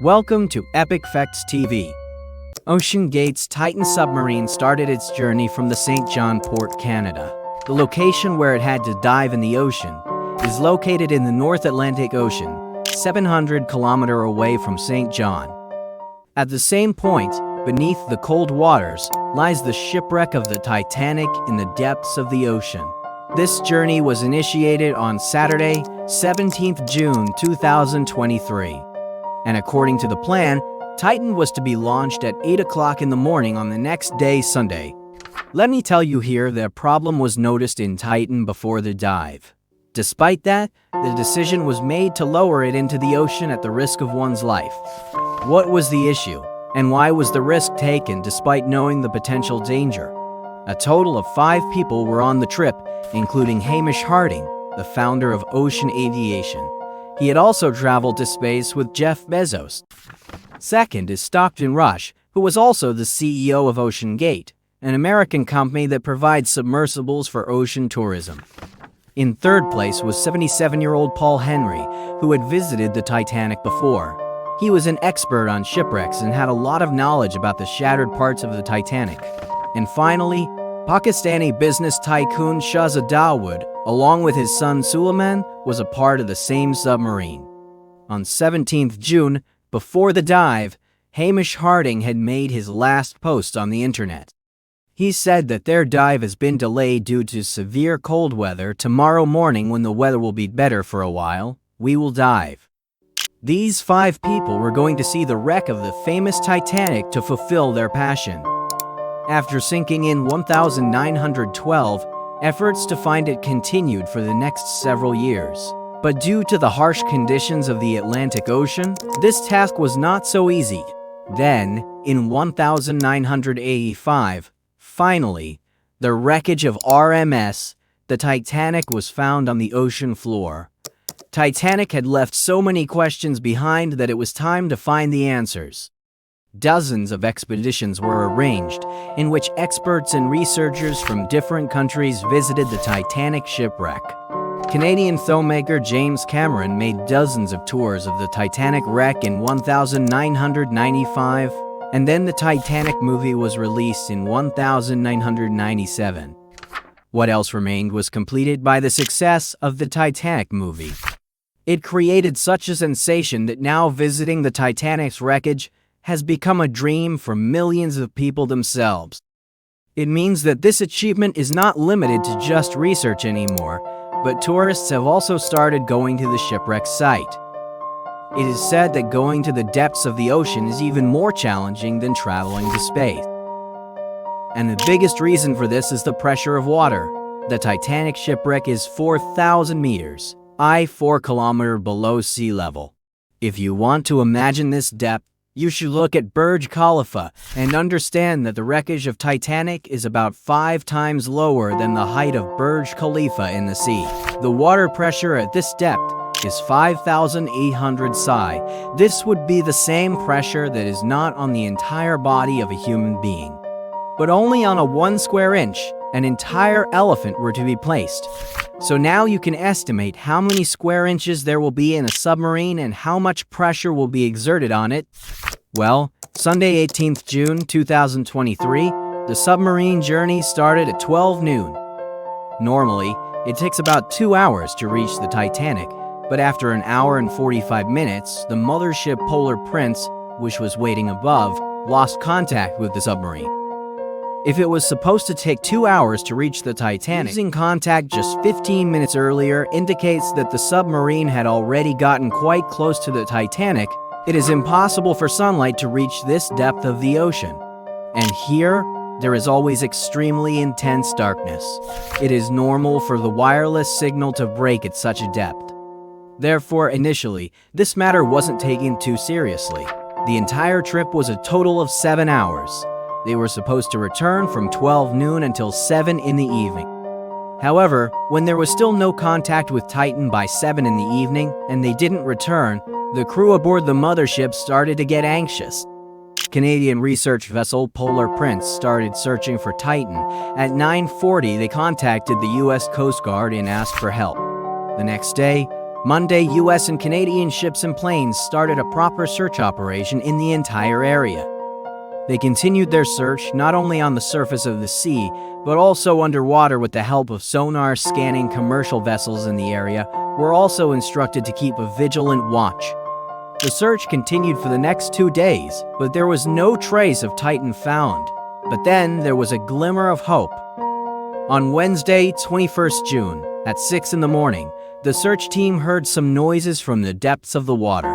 Welcome to Epic Facts TV. OceanGate's Titan submarine started its journey from the St. John Port, Canada. The location where it had to dive in the ocean is located in the North Atlantic Ocean, 700 kilometers away from St. John. At the same point, beneath the cold waters, lies the shipwreck of the Titanic in the depths of the ocean. This journey was initiated on Saturday, 17th June 2023. And according to the plan, Titan was to be launched at 8 o'clock in the morning on the next day, Sunday. Let me tell you here that a problem was noticed in Titan before the dive. Despite that, the decision was made to lower it into the ocean at the risk of one's life. What was the issue, and why was the risk taken despite knowing the potential danger? A total of 5 people were on the trip, including Hamish Harding, the founder of Ocean Aviation. He had also traveled to space with Jeff Bezos. Second is Stockton Rush, who was also the CEO of OceanGate, an American company that provides submersibles for ocean tourism. In third place was 77-year-old Paul Henry, who had visited the Titanic before. He was an expert on shipwrecks and had a lot of knowledge about the shattered parts of the Titanic. And finally, Pakistani business tycoon Shahzad Dawood, along with his son Suleiman, was a part of the same submarine. On 17th June, before the dive, Hamish Harding had made his last post on the internet. He said that their dive has been delayed due to severe cold weather. Tomorrow morning, when the weather will be better for a while, we will dive. These 5 people were going to see the wreck of the famous Titanic to fulfill their passion. After sinking in 1912, efforts to find it continued for the next several years. But due to the harsh conditions of the Atlantic Ocean, this task was not so easy. Then, in 1985, finally, the wreckage of RMS, the Titanic, was found on the ocean floor. Titanic had left so many questions behind that it was time to find the answers. Dozens of expeditions were arranged, in which experts and researchers from different countries visited the Titanic shipwreck. Canadian filmmaker James Cameron made dozens of tours of the Titanic wreck in 1995, and then the Titanic movie was released in 1997. What else remained was completed by the success of the Titanic movie. It created such a sensation that now visiting the Titanic's wreckage has become a dream for millions of people themselves. It means that this achievement is not limited to just research anymore, but tourists have also started going to the shipwreck site. It is said that going to the depths of the ocean is even more challenging than traveling to space. And the biggest reason for this is the pressure of water. The Titanic shipwreck is 4,000 meters, 4 kilometers below sea level. If you want to imagine this depth, you should look at Burj Khalifa and understand that the wreckage of Titanic is about 5 times lower than the height of Burj Khalifa in the sea. The water pressure at this depth is 5,800 psi. This would be the same pressure that is not on the entire body of a human being. But only on a 1 square inch, an entire elephant were to be placed. So now you can estimate how many square inches there will be in a submarine and how much pressure will be exerted on it. Well, Sunday 18th June 2023, the submarine journey started at 12 noon. Normally, it takes about 2 hours to reach the Titanic, but after an hour and 45 minutes, the mothership Polar Prince, which was waiting above, lost contact with the submarine. If it was supposed to take 2 hours to reach the Titanic, losing contact just 15 minutes earlier indicates that the submarine had already gotten quite close to the Titanic. It is impossible for sunlight to reach this depth of the ocean. And here, there is always extremely intense darkness. It is normal for the wireless signal to break at such a depth. Therefore, initially, this matter wasn't taken too seriously. The entire trip was a total of 7 hours. They were supposed to return from 12 noon until 7 in the evening. However, when there was still no contact with Titan by 7 in the evening and they didn't return, the crew aboard the mothership started to get anxious. Canadian research vessel Polar Prince started searching for Titan. At 9:40, they contacted the U.S. Coast Guard and asked for help. The next day, Monday, US and Canadian ships and planes started a proper search operation in the entire area. They continued their search not only on the surface of the sea, but also underwater with the help of sonar scanning. Commercial vessels in the area were also instructed to keep a vigilant watch. The search continued for the next 2 days, but there was no trace of Titan found. But then there was a glimmer of hope. On Wednesday, 21st June, at 6 in the morning, the search team heard some noises from the depths of the water.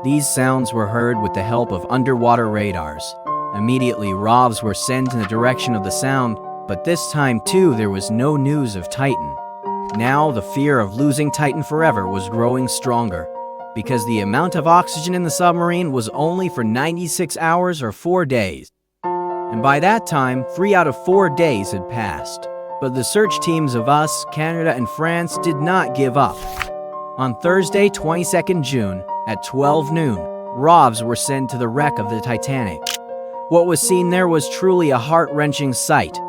These sounds were heard with the help of underwater radars. Immediately, ROVs were sent in the direction of the sound, but this time too there was no news of Titan. Now the fear of losing Titan forever was growing stronger, because the amount of oxygen in the submarine was only for 96 hours or 4 days. And by that time, 3 out of 4 days had passed. But the search teams of US, Canada, and France did not give up. On Thursday, 22nd June, at 12 noon, ROVs were sent to the wreck of the Titanic. What was seen there was truly a heart-wrenching sight.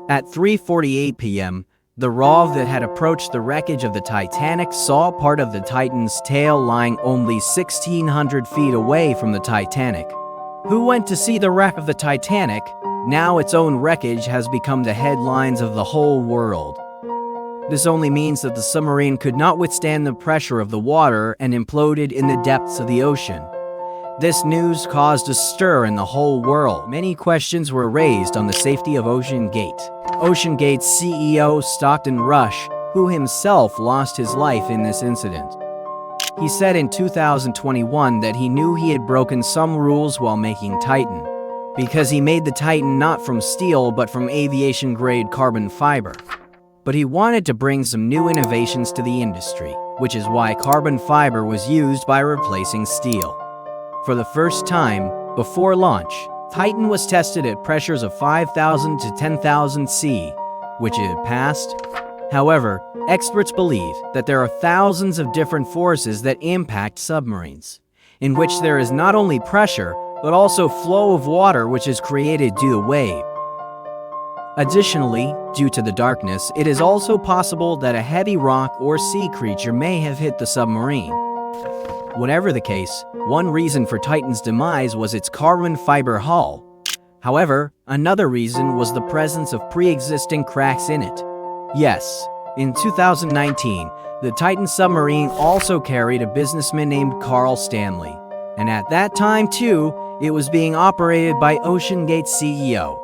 At 3:48 p.m., the ROV that had approached the wreckage of the Titanic saw part of the Titan's tail lying only 1,600 feet away from the Titanic. Who went to see the wreck of the Titanic? Now its own wreckage has become the headlines of the whole world. This only means that the submarine could not withstand the pressure of the water and imploded in the depths of the ocean. This news caused a stir in the whole world. Many questions were raised on the safety of OceanGate. OceanGate's CEO Stockton Rush, who himself lost his life in this incident. He said in 2021 that he knew he had broken some rules while making Titan, because he made the Titan not from steel but from aviation-grade carbon fiber. But he wanted to bring some new innovations to the industry, which is why carbon fiber was used by replacing steel. For the first time, before launch, Titan was tested at pressures of 5,000 to 10,000 C, which it had passed. However, experts believe that there are thousands of different forces that impact submarines, in which there is not only pressure, but also flow of water which is created due to wave. Additionally, due to the darkness, it is also possible that a heavy rock or sea creature may have hit the submarine. Whatever the case, one reason for Titan's demise was its carbon fiber hull. However, another reason was the presence of pre-existing cracks in it. Yes, in 2019, the Titan submarine also carried a businessman named Carl Stanley, and at that time too, it was being operated by OceanGate's CEO.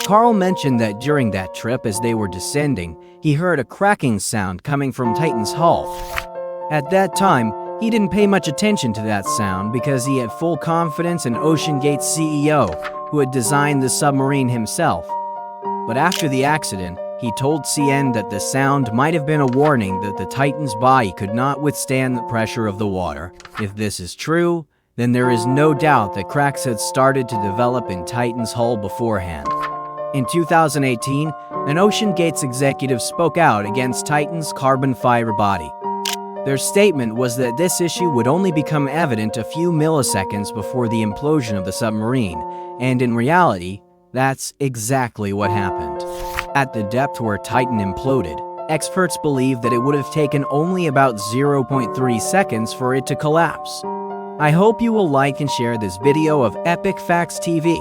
Carl mentioned that during that trip, as they were descending, he heard a cracking sound coming from Titan's hull. At that time, he didn't pay much attention to that sound because he had full confidence in OceanGate's CEO, who had designed the submarine himself. But after the accident, he told CN that the sound might have been a warning that the Titan's body could not withstand the pressure of the water. If this is true, then there is no doubt that cracks had started to develop in Titan's hull beforehand. In 2018, an OceanGate's executive spoke out against Titan's carbon fiber body. Their statement was that this issue would only become evident a few milliseconds before the implosion of the submarine, and in reality, that's exactly what happened. At the depth where Titan imploded, experts believe that it would have taken only about 0.3 seconds for it to collapse. I hope you will like and share this video of Epic Facts TV.